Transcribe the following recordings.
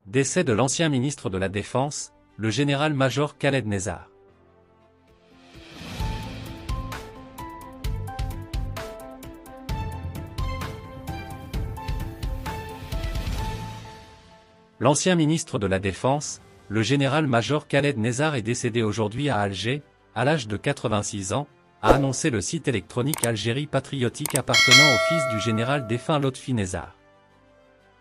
Décès de l'ancien ministre de la Défense, le général-major Khaled Nezzar. L'ancien ministre de la Défense, le général-major Khaled Nezzar est décédé aujourd'hui à Alger, à l'âge de 86 ans, a annoncé le site électronique Algérie Patriotique appartenant au fils du général défunt Lotfi Nezzar.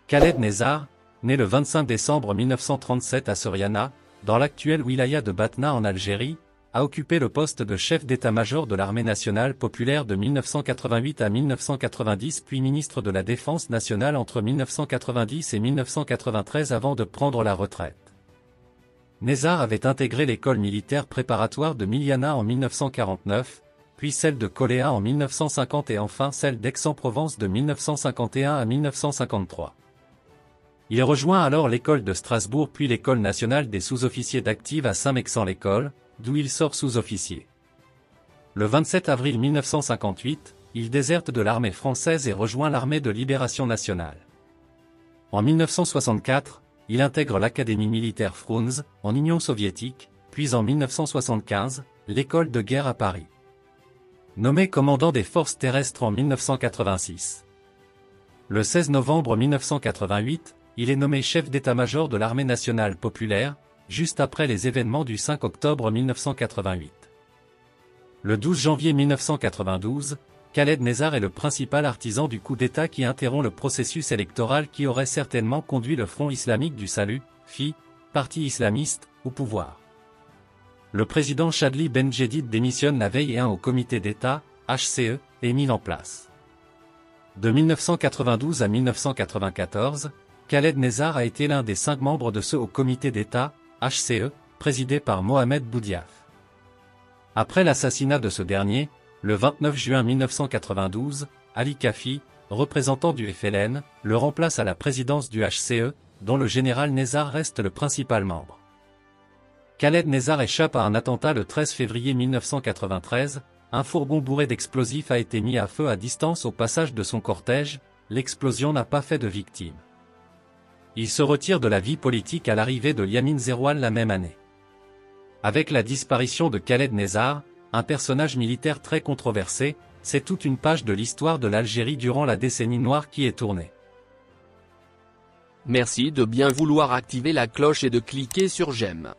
Khaled Nezzar, né le 25 décembre 1937 à Soriana, dans l'actuelle wilaya de Batna en Algérie, a occupé le poste de chef d'état-major de l'armée nationale populaire de 1988 à 1990 puis ministre de la Défense nationale entre 1990 et 1993 avant de prendre la retraite. Nezzar avait intégré l'école militaire préparatoire de Miliana en 1949, puis celle de Coléa en 1950 et enfin celle d'Aix-en-Provence de 1951 à 1953. Il rejoint alors l'école de Strasbourg puis l'école nationale des sous-officiers d'active à Saint-Mexan-l'École, d'où il sort sous-officier. Le 27 avril 1958, il déserte de l'armée française et rejoint l'armée de libération nationale. En 1964, il intègre l'Académie militaire Frunze, en Union soviétique, puis en 1975, l'école de guerre à Paris. Nommé commandant des forces terrestres en 1986. Le 16 novembre 1988, il est nommé chef d'état-major de l'armée nationale populaire, juste après les événements du 5 octobre 1988. Le 12 janvier 1992, Khaled Nezzar est le principal artisan du coup d'État qui interrompt le processus électoral qui aurait certainement conduit le Front islamique du salut, FI, parti islamiste, au pouvoir. Le président Chadli Benjedid démissionne la veille et au comité d'État, HCE, est mis en place. De 1992 à 1994, Khaled Nezzar a été l'un des 5 membres de ce haut comité d'État, HCE, présidé par Mohamed Boudiaf. Après l'assassinat de ce dernier, le 29 juin 1992, Ali Kafi, représentant du FLN, le remplace à la présidence du HCE, dont le général Nezzar reste le principal membre. Khaled Nezzar échappe à un attentat le 13 février 1993, un fourgon bourré d'explosifs a été mis à feu à distance au passage de son cortège, l'explosion n'a pas fait de victimes. Il se retire de la vie politique à l'arrivée de Yamin Zeroual la même année. Avec la disparition de Khaled Nezzar, un personnage militaire très controversé, c'est toute une page de l'histoire de l'Algérie durant la décennie noire qui est tournée. Merci de bien vouloir activer la cloche et de cliquer sur j'aime.